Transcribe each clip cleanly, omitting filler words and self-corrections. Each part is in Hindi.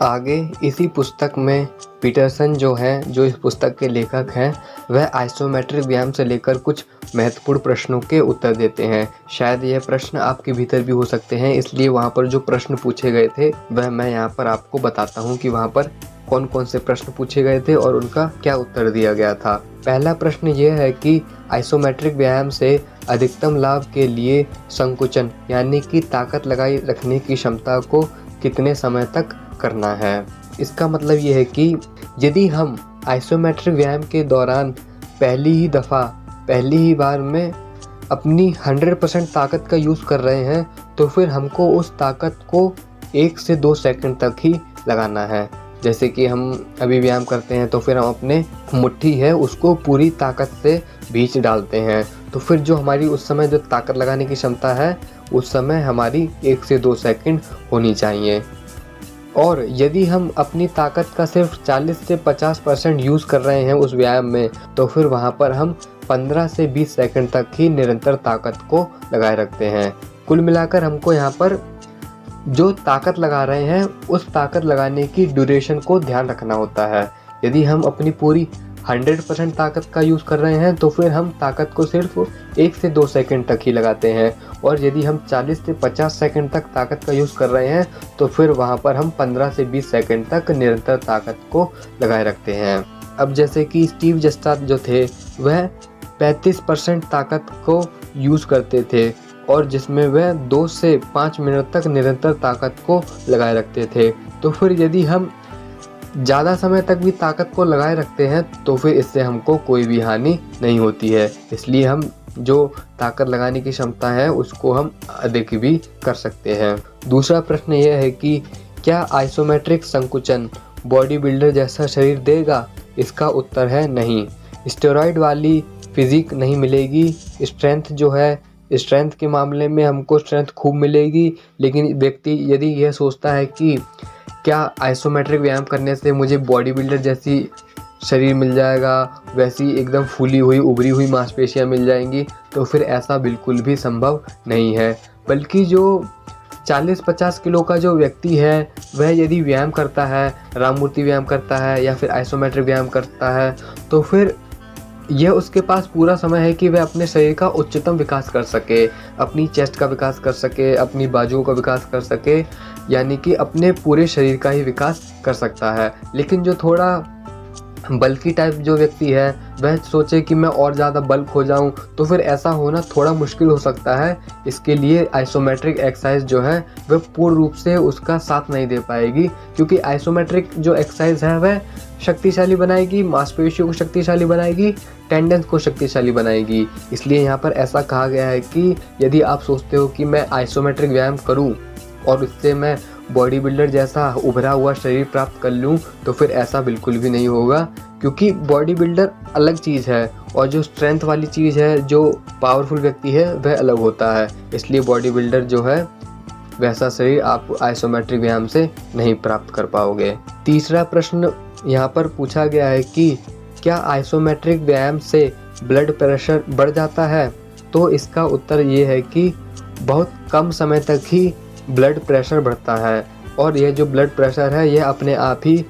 आगे इसी पुस्तक में पीटरसन जो हैं, जो इस पुस्तक के लेखक हैं, वह आइसोमेट्रिक व्यायाम से लेकर कुछ महत्वपूर्ण प्रश्नों के उत्तर देते हैं। शायद यह प्रश्न आपके भीतर भी हो सकते हैं, इसलिए वहाँ पर जो प्रश्न पूछे गए थे वह मैं यहाँ पर आपको बताता हूँ कि वहाँ पर कौन कौन से प्रश्न पूछे गए थे और उनका क्या उत्तर दिया गया था। पहला प्रश्न यह है कि आइसोमेट्रिक व्यायाम से अधिकतम लाभ के लिए संकुचन यानी कि ताकत लगाए रखने की क्षमता को कितने समय तक करना है। इसका मतलब ये है कि यदि हम आइसोमेट्रिक व्यायाम के दौरान पहली ही बार में अपनी 100% ताकत का यूज़ कर रहे हैं, तो फिर हमको उस ताकत को 1 से 2 सेकंड तक ही लगाना है। जैसे कि हम अभी व्यायाम करते हैं तो फिर हम अपने मुट्ठी है उसको पूरी ताकत से भींच डालते हैं, तो फिर जो हमारी उस समय जो ताकत लगाने की क्षमता है उस समय हमारी 1 से 2 सेकंड होनी चाहिए। और यदि हम अपनी ताकत का सिर्फ 40 से 50% यूज़ कर रहे हैं उस व्यायाम में, तो फिर वहाँ पर हम 15 से 20 सेकंड तक ही निरंतर ताकत को लगाए रखते हैं। कुल मिलाकर हमको यहाँ पर जो ताकत लगा रहे हैं उस ताकत लगाने की ड्यूरेशन को ध्यान रखना होता है। यदि हम अपनी पूरी 100% ताकत का यूज़ कर रहे हैं तो फिर हम ताकत को सिर्फ 1 से 2 सेकंड तक ही लगाते हैं, और यदि हम 40 से 50 सेकंड तक ताकत का यूज़ कर रहे हैं तो फिर वहाँ पर हम 15 से 20 सेकंड तक निरंतर ताकत को लगाए रखते हैं। अब जैसे कि स्टीव जस्टार जो थे वह 35% ताकत को यूज़ करते थे, और जिसमें वह 2 से 5 मिनट तक निरंतर ताकत को लगाए रखते थे। तो फिर यदि हम ज़्यादा समय तक भी ताकत को लगाए रखते हैं तो फिर इससे हमको कोई भी हानि नहीं होती है। इसलिए हम जो ताकत लगाने की क्षमता है उसको हम अधिक भी कर सकते हैं। दूसरा प्रश्न यह है कि क्या आइसोमेट्रिक संकुचन बॉडी बिल्डर जैसा शरीर देगा? इसका उत्तर है नहीं। स्टेरॉइड वाली फिजिक नहीं मिलेगी। स्ट्रेंथ के मामले में हमको स्ट्रेंथ खूब मिलेगी, लेकिन व्यक्ति यदि यह सोचता है कि क्या आइसोमेट्रिक व्यायाम करने से मुझे बॉडी बिल्डर जैसी शरीर मिल जाएगा, वैसी एकदम फूली हुई उभरी हुई मांसपेशियां मिल जाएंगी, तो फिर ऐसा बिल्कुल भी संभव नहीं है। बल्कि जो 40-50 किलो का जो व्यक्ति है वह यदि व्यायाम करता है, राममूर्ति व्यायाम करता है या फिर आइसोमेट्रिक व्यायाम करता है, तो फिर यह उसके पास पूरा समय है कि वह अपने शरीर का उच्चतम विकास कर सके, अपनी चेस्ट का विकास कर सके, अपनी बाजुओं का विकास कर सके, यानी कि अपने पूरे शरीर का ही विकास कर सकता है। लेकिन जो थोड़ा बल्की टाइप जो व्यक्ति है वह सोचे कि मैं और ज़्यादा बल्क हो जाऊं, तो फिर ऐसा होना थोड़ा मुश्किल हो सकता है। इसके लिए आइसोमेट्रिक एक्सरसाइज जो है वह पूर्ण रूप से उसका साथ नहीं दे पाएगी, क्योंकि आइसोमेट्रिक जो एक्सरसाइज है वह शक्तिशाली बनाएगी, मांसपेशियों को शक्तिशाली बनाएगी, टेंडेंस को शक्तिशाली बनाएगी। इसलिए यहाँ पर ऐसा कहा गया है कि यदि आप सोचते हो कि मैं आइसोमेट्रिक व्यायाम करूँ और इससे मैं बॉडी बिल्डर जैसा उभरा हुआ शरीर प्राप्त कर लूँ, तो फिर ऐसा बिल्कुल भी नहीं होगा, क्योंकि बॉडी बिल्डर अलग चीज़ है और जो स्ट्रेंथ वाली चीज़ है, जो पावरफुल व्यक्ति है वह अलग होता है। इसलिए बॉडी बिल्डर जो है वैसा शरीर आप आइसोमेट्रिक व्यायाम से नहीं प्राप्त कर पाओगे। तीसरा प्रश्न यहाँ पर पूछा गया है कि क्या आइसोमेट्रिक व्यायाम से ब्लड प्रेशर बढ़ जाता है? तो इसका उत्तर ये है कि बहुत कम समय तक ही ब्लड प्रेशर बढ़ता है, और यह जो ब्लड प्रेशर है यह अपने आप ही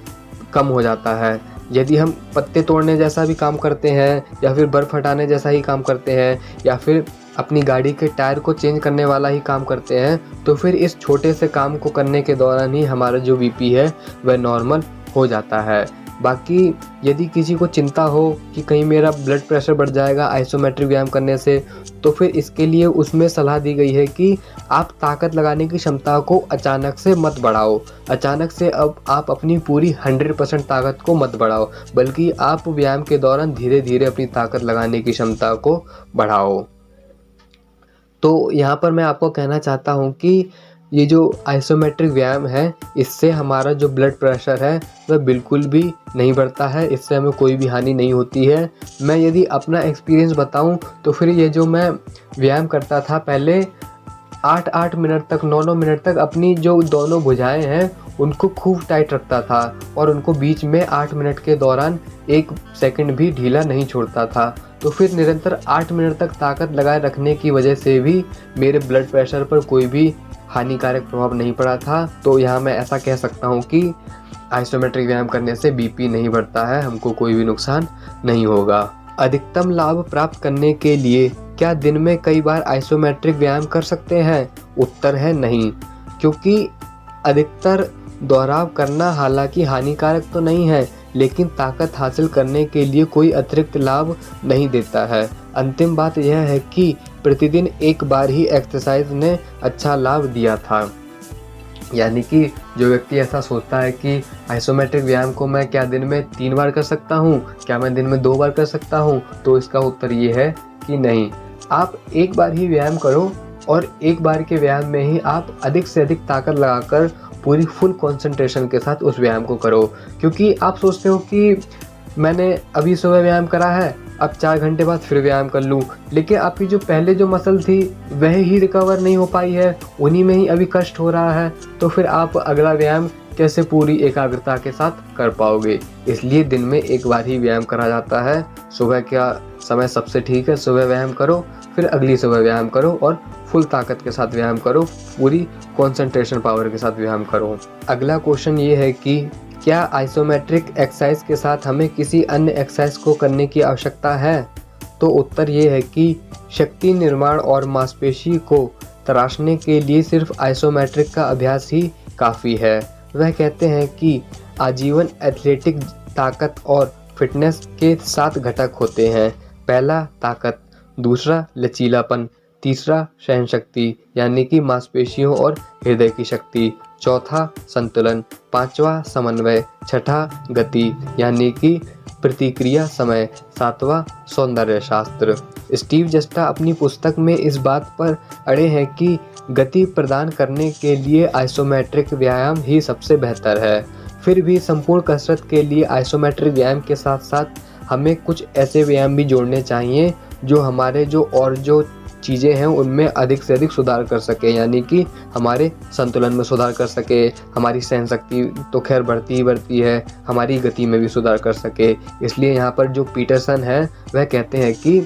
कम हो जाता है। यदि हम पत्ते तोड़ने जैसा भी काम करते हैं या फिर बर्फ़ हटाने जैसा ही काम करते हैं या फिर अपनी गाड़ी के टायर को चेंज करने वाला ही काम करते हैं, तो फिर इस छोटे से काम को करने के दौरान ही हमारा जो बीपी है वह नॉर्मल हो जाता है। बाकी यदि किसी को चिंता हो कि कहीं मेरा ब्लड प्रेशर बढ़ जाएगा आइसोमेट्रिक व्यायाम करने से, तो फिर इसके लिए उसमें सलाह दी गई है कि आप ताकत लगाने की क्षमता को अचानक से मत बढ़ाओ। अचानक से अब आप अपनी पूरी 100% ताकत को मत बढ़ाओ, बल्कि आप व्यायाम के दौरान धीरे धीरे अपनी ताकत लगाने की क्षमता को बढ़ाओ। तो यहाँ पर मैं आपको कहना चाहता हूँ कि ये जो आइसोमेट्रिक व्यायाम है इससे हमारा जो ब्लड प्रेशर है वह बिल्कुल भी नहीं बढ़ता है, इससे हमें कोई भी हानि नहीं होती है। मैं यदि अपना एक्सपीरियंस बताऊं तो फिर ये जो मैं व्यायाम करता था पहले 8-8 मिनट तक 9-9 मिनट तक अपनी जो दोनों भुजाएं हैं उनको खूब टाइट रखता था, और उनको बीच में 8 मिनट के दौरान 1 सेकंड भी ढीला नहीं छोड़ता था। तो फिर निरंतर 8 मिनट तक ताकत लगाए रखने की वजह से भी मेरे ब्लड प्रेशर पर कोई भी हानिकारक प्रभाव नहीं पड़ा था। तो यहाँ मैं ऐसा कह सकता हूँ कि आइसोमेट्रिक व्यायाम करने से बीपी नहीं बढ़ता है, हमको कोई भी नुकसान नहीं होगा। अधिकतम लाभ प्राप्त करने के लिए क्या दिन में कई बार आइसोमेट्रिक व्यायाम कर सकते हैं? उत्तर है नहीं, क्योंकि अधिकतर दोहराव करना हालांकि हानिकारक तो नहीं है, लेकिन ताकत हासिल करने के लिए कोई अतिरिक्त लाभ नहीं देता है। अंतिम बात यह है कि प्रतिदिन एक बार ही एक्सरसाइज ने अच्छा लाभ दिया था। यानी कि जो व्यक्ति ऐसा सोचता है कि आइसोमेट्रिक व्यायाम को मैं क्या दिन में 3 बार कर सकता हूँ, क्या मैं दिन में 2 बार कर सकता हूँ, तो इसका उत्तर ये है कि नहीं। आप एक बार ही व्यायाम करो और एक बार के व्यायाम में ही आप अधिक से अधिक ताकत लगाकर पूरी फुल कंसंट्रेशन के साथ उस व्यायाम को करो। क्योंकि आप सोचते हो कि मैंने अभी सुबह व्यायाम करा है, अब 4 घंटे बाद फिर व्यायाम कर लूँ, लेकिन आपकी जो पहले जो मसल थी वह ही रिकवर नहीं हो पाई है, उन्हीं में ही अभी कष्ट हो रहा है, तो फिर आप अगला व्यायाम कैसे पूरी एकाग्रता के साथ कर पाओगे। इसलिए दिन में एक बार ही व्यायाम करा जाता है। सुबह का समय सबसे ठीक है, सुबह व्यायाम करो, फिर अगली सुबह व्यायाम करो और फुल ताकत के साथ व्यायाम करो, पूरी कंसंट्रेशन पावर के साथ व्यायाम करो। अगला क्वेश्चन ये है कि क्या आइसोमेट्रिक एक्सरसाइज के साथ हमें किसी अन्य एक्सरसाइज को करने की आवश्यकता है? तो उत्तर ये है कि शक्ति निर्माण और मांसपेशी को तराशने के लिए सिर्फ आइसोमेट्रिक का अभ्यास ही काफ़ी है। वह कहते हैं कि आजीवन एथलेटिक ताकत और फिटनेस के 7 घटक होते हैं। पहला ताकत, दूसरा लचीलापन, तीसरा सहनशक्ति यानी कि मांसपेशियों और हृदय की शक्ति, चौथा संतुलन, पांचवा समन्वय, छठा गति यानी कि प्रतिक्रिया समय, सातवां सौंदर्य शास्त्र। स्टीव जस्टा अपनी पुस्तक में इस बात पर अड़े हैं कि गति प्रदान करने के लिए आइसोमेट्रिक व्यायाम ही सबसे बेहतर है। फिर भी संपूर्ण कसरत के लिए आइसोमेट्रिक व्यायाम के साथ साथ हमें कुछ ऐसे व्यायाम भी जोड़ने चाहिए जो हमारे जो चीज़ें हैं उनमें अधिक से अधिक सुधार कर सके, यानी कि हमारे संतुलन में सुधार कर सके, हमारी सहन शक्ति तो खैर बढ़ती ही बढ़ती है, हमारी गति में भी सुधार कर सके। इसलिए यहाँ पर जो पीटरसन है वह कहते हैं कि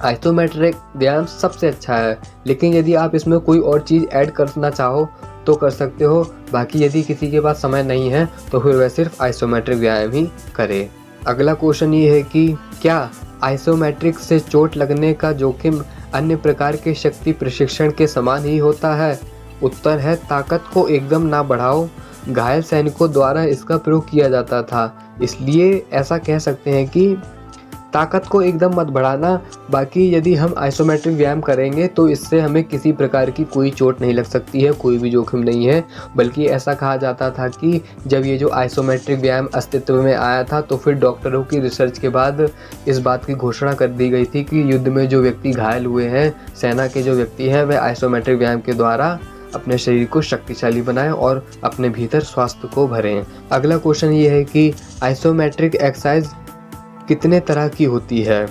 आइसोमेट्रिक व्यायाम सबसे अच्छा है, लेकिन यदि आप इसमें कोई और चीज़ ऐड करना चाहो तो कर सकते हो, बाकी यदि किसी के पास समय नहीं है तो फिर वह सिर्फ आइसोमेट्रिक व्यायाम ही करे। अगला क्वेश्चन ये है कि क्या आइसोमेट्रिक से चोट लगने का जोखिम अन्य प्रकार के शक्ति प्रशिक्षण के समान ही होता है? उत्तर है ताकत को एकदम ना बढ़ाओ। घायल सैनिकों द्वारा इसका प्रयोग किया जाता था, इसलिए ऐसा कह सकते हैं कि ताकत को एकदम मत बढ़ाना। बाकी यदि हम आइसोमेट्रिक व्यायाम करेंगे तो इससे हमें किसी प्रकार की कोई चोट नहीं लग सकती है, कोई भी जोखिम नहीं है। बल्कि ऐसा कहा जाता था कि जब ये जो आइसोमेट्रिक व्यायाम अस्तित्व में आया था तो फिर डॉक्टरों की रिसर्च के बाद इस बात की घोषणा कर दी गई थी कि युद्ध में जो व्यक्ति घायल हुए हैं, सेना के जो व्यक्ति हैं, वह आइसोमेट्रिक व्यायाम के द्वारा अपने शरीर को शक्तिशाली बनाएं और अपने भीतर स्वास्थ्य को भरें। अगला क्वेश्चन ये है कि आइसोमेट्रिक एक्सरसाइज कितने तरह की होती है?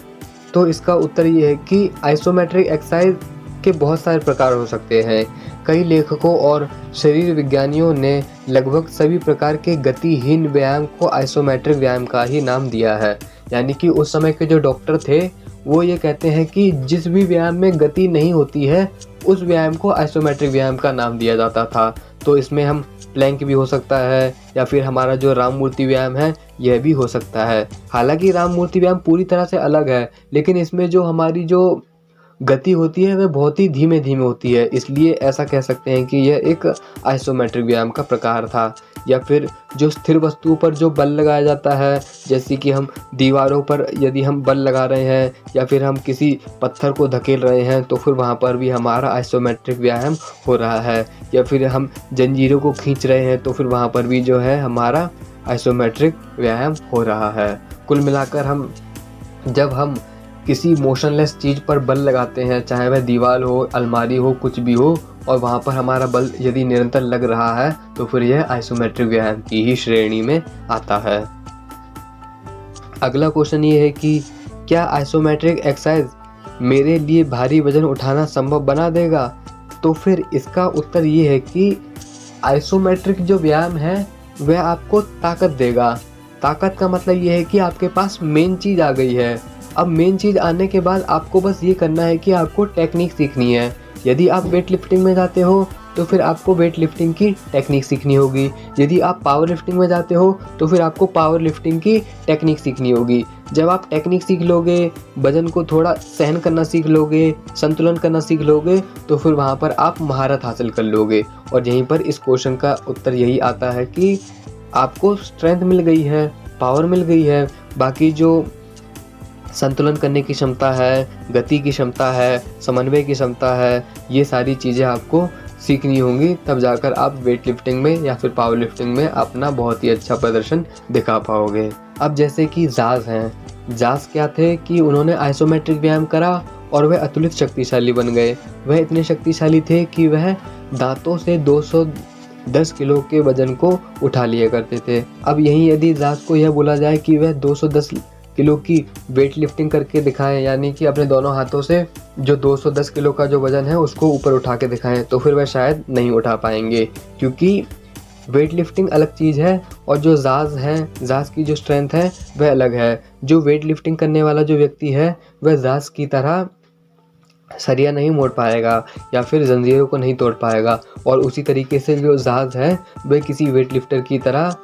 तो इसका उत्तर ये है कि आइसोमेट्रिक एक्सरसाइज के बहुत सारे प्रकार हो सकते हैं। कई लेखकों और शरीर विज्ञानियों ने लगभग सभी प्रकार के गतिहीन व्यायाम को आइसोमेट्रिक व्यायाम का ही नाम दिया है। यानी कि उस समय के जो डॉक्टर थे वो ये कहते हैं कि जिस भी व्यायाम में गति नहीं होती है उस व्यायाम को आइसोमेट्रिक व्यायाम का नाम दिया जाता था। तो इसमें हम प्लैंक भी हो सकता है या फिर हमारा जो राम मूर्ति व्यायाम है यह भी हो सकता है। हालांकि राम मूर्ति व्यायाम पूरी तरह से अलग है, लेकिन इसमें जो हमारी जो गति होती है वह बहुत ही धीमे धीमे होती है, इसलिए ऐसा कह सकते हैं कि यह एक आइसोमेट्रिक व्यायाम का प्रकार था। या फिर जो स्थिर वस्तुओं पर जो बल लगाया जाता है, जैसे कि हम दीवारों पर यदि हम बल लगा रहे हैं या फिर हम किसी पत्थर को धकेल रहे हैं तो फिर वहाँ पर भी हमारा आइसोमेट्रिक व्यायाम हो रहा है। या फिर हम जंजीरों को खींच रहे हैं तो फिर वहाँ पर भी जो है हमारा आइसोमेट्रिक व्यायाम हो रहा है। कुल मिलाकर जब हम किसी मोशनलेस चीज़ पर बल लगाते हैं, चाहे वह दीवार हो, अलमारी हो, कुछ भी हो, और वहाँ पर हमारा बल यदि निरंतर लग रहा है तो फिर यह आइसोमेट्रिक व्यायाम की ही श्रेणी में आता है। अगला क्वेश्चन ये है कि क्या आइसोमेट्रिक एक्सरसाइज मेरे लिए भारी वजन उठाना संभव बना देगा? तो फिर इसका उत्तर ये है कि आइसोमेट्रिक जो व्यायाम है वह आपको ताकत देगा। ताकत का मतलब ये है कि आपके पास मेन चीज़ आ गई है। अब मेन चीज़ आने के बाद आपको बस ये करना है कि आपको टेक्निक सीखनी है। यदि आप वेट लिफ्टिंग में जाते हो तो फिर आपको वेट लिफ्टिंग की टेक्निक सीखनी होगी। यदि आप पावर लिफ्टिंग में जाते हो तो फिर आपको पावर लिफ्टिंग की टेक्निक सीखनी होगी। जब आप टेक्निक सीख लोगे, वजन को थोड़ा सहन करना सीख लोगे, संतुलन करना सीख लोगे, तो फिर वहाँ पर आप महारत हासिल कर लोगे। और यहीं पर इस क्वेश्चन का उत्तर यही आता है कि आपको स्ट्रेंथ मिल गई है, पावर मिल गई है, बाकी जो संतुलन करने की क्षमता है, गति की क्षमता है, समन्वय की क्षमता है, ये सारी चीज़ें आपको सीखनी होंगी। तब जाकर आप वेट लिफ्टिंग में या फिर पावर लिफ्टिंग में अपना बहुत ही अच्छा प्रदर्शन दिखा पाओगे। अब जैसे कि जाज़ हैं, जाज़ क्या थे कि उन्होंने आइसोमेट्रिक व्यायाम करा और वह अतुलित शक्तिशाली बन गए। वह इतने शक्तिशाली थे कि वह दांतों से 210 किलो के वजन को उठा लिया करते थे। अब यहीं यदि जाज़ को यह बोला जाए कि वह 210 किलो की वेट लिफ्टिंग करके दिखाएं, यानी कि अपने दोनों हाथों से जो 210 किलो का जो वजन है उसको ऊपर उठा के दिखाएं, तो फिर वह शायद नहीं उठा पाएंगे, क्योंकि वेट लिफ्टिंग अलग चीज़ है और जो जाज़ हैं, जाज़ की जो स्ट्रेंथ है वह अलग है। जो वेट लिफ्टिंग करने वाला जो व्यक्ति है वह जाज़ की तरह सरिया नहीं मोड़ पाएगा या फिर जंजीरों को नहीं तोड़ पाएगा, और उसी तरीके से जो जाज़ है वह किसी वेट लिफ्टर की तरह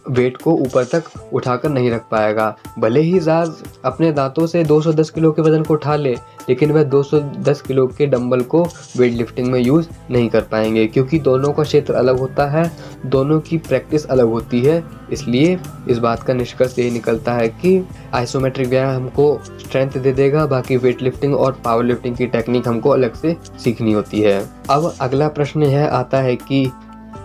वेट को ऊपर तक उठाकर नहीं रख पाएगा। भले ही जाज़ अपने दांतों से 210 किलो के वजन को उठा ले, लेकिन वह 210 किलो के डंबल को वेट लिफ्टिंग में यूज़ नहीं कर पाएंगे, क्योंकि दोनों का क्षेत्र अलग होता है, दोनों की प्रैक्टिस अलग होती है। इसलिए इस बात का निष्कर्ष यही निकलता है कि आइसोमेट्रिक व्यायाम हमको स्ट्रेंथ दे देगा, बाकी वेट लिफ्टिंग और पावर लिफ्टिंग की टेक्निक हमको अलग से सीखनी होती है। अब अगला प्रश्न यह आता है कि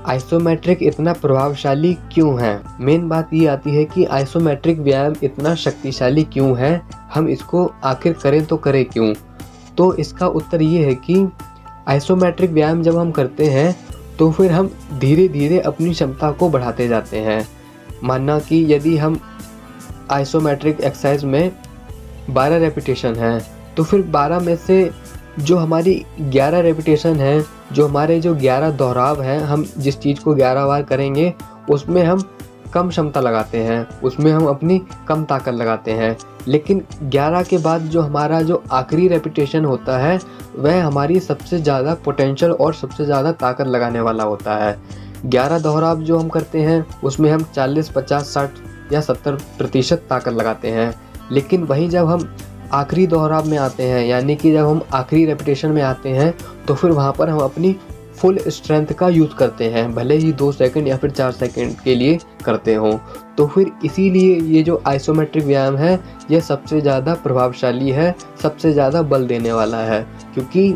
आइसोमेट्रिक इतना प्रभावशाली क्यों है। मेन बात ये आती है कि आइसोमेट्रिक व्यायाम इतना शक्तिशाली क्यों है, हम इसको आखिर करें तो करें क्यों। तो इसका उत्तर ये है कि आइसोमेट्रिक व्यायाम जब हम करते हैं तो फिर हम धीरे धीरे अपनी क्षमता को बढ़ाते जाते हैं। मानना कि यदि हम आइसोमेट्रिक एक्सरसाइज में 12 रेपिटेशन है, तो फिर 12 में से जो हमारी 11 रेपिटेशन है, जो हमारे जो 11 दोहराव हैं, हम जिस चीज़ को 11 बार करेंगे उसमें हम कम क्षमता लगाते हैं, उसमें हम अपनी कम ताकत लगाते हैं। लेकिन 11 के बाद जो हमारा जो आखिरी रेपिटेशन होता है वह हमारी सबसे ज़्यादा पोटेंशियल और सबसे ज़्यादा ताकत लगाने वाला होता है। 11 दोहराव जो हम करते हैं उसमें हम 40, 50, 60 या 70% ताकत लगाते हैं। लेकिन वहीं जब हम आखिरी दोहराव में आते हैं, यानी कि जब हम आखिरी रेपिटेशन में आते हैं, तो फिर वहाँ पर हम अपनी फुल स्ट्रेंथ का यूज़ करते हैं, भले ही 2 सेकंड या फिर 4 सेकंड के लिए करते हों। तो फिर इसीलिए ये जो आइसोमेट्रिक व्यायाम है ये सबसे ज़्यादा प्रभावशाली है, सबसे ज़्यादा बल देने वाला है, क्योंकि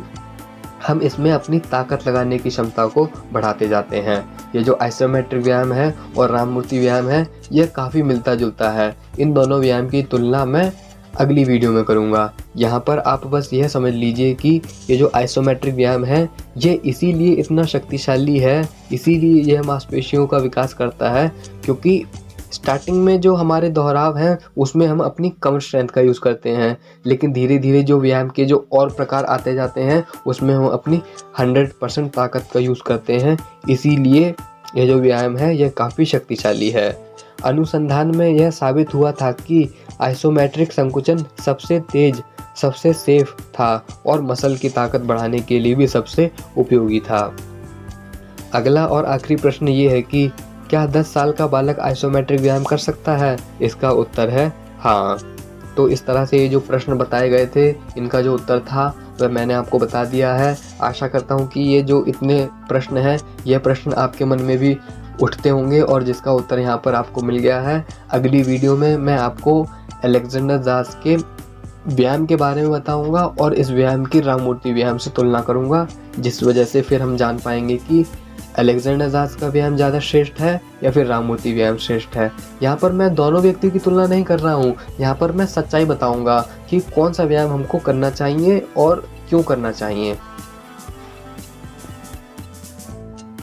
हम इसमें अपनी ताकत लगाने की क्षमता को बढ़ाते जाते हैं। ये जो आइसोमेट्रिक व्यायाम है और राममूर्ति व्यायाम है ये काफ़ी मिलता जुलता है। इन दोनों व्यायाम की तुलना मैं अगली वीडियो में करूँगा। यहाँ पर आप बस यह समझ लीजिए कि ये जो आइसोमेट्रिक व्यायाम है ये इसीलिए इतना शक्तिशाली है, इसीलिए यह मांसपेशियों का विकास करता है, क्योंकि स्टार्टिंग में जो हमारे दोहराव हैं उसमें हम अपनी कम स्ट्रेंथ का यूज़ करते हैं, लेकिन धीरे धीरे जो व्यायाम के जो और प्रकार आते जाते हैं उसमें हम अपनी 100% ताकत का यूज़ करते हैं। इसीलिए यह जो व्यायाम है यह काफ़ी शक्तिशाली है। अनुसंधान में यह साबित हुआ था कि आइसोमेट्रिक संकुचन सबसे तेज, सबसे सेफ था और मसल की ताकत बढ़ाने के लिए भी सबसे उपयोगी था। अगला और आखिरी प्रश्न ये है कि क्या 10 साल का बालक आइसोमेट्रिक व्यायाम कर सकता है? इसका उत्तर है हाँ। तो इस तरह से ये जो प्रश्न बताए गए थे इनका जो उत्तर था वह मैंने आपको बता दिया है। आशा करता हूँ कि ये जो इतने प्रश्न हैं यह प्रश्न आपके मन में भी उठते होंगे और जिसका उत्तर यहाँ पर आपको मिल गया है। अगली वीडियो में मैं आपको अलेक्जेंडर जाज़ के व्यायाम के बारे में बताऊंगा और इस व्यायाम की राममूर्ति व्यायाम से तुलना करूंगा, जिस वजह से फिर हम जान पाएंगे कि अलेक्जेंडर जाज़ का व्यायाम ज़्यादा श्रेष्ठ है या फिर राममूर्ति व्यायाम श्रेष्ठ है। यहाँ पर मैं दोनों व्यक्तियों की तुलना नहीं कर रहा हूँ, यहाँ पर मैं सच्चाई बताऊँगा कि कौन सा व्यायाम हमको करना चाहिए और क्यों करना चाहिए।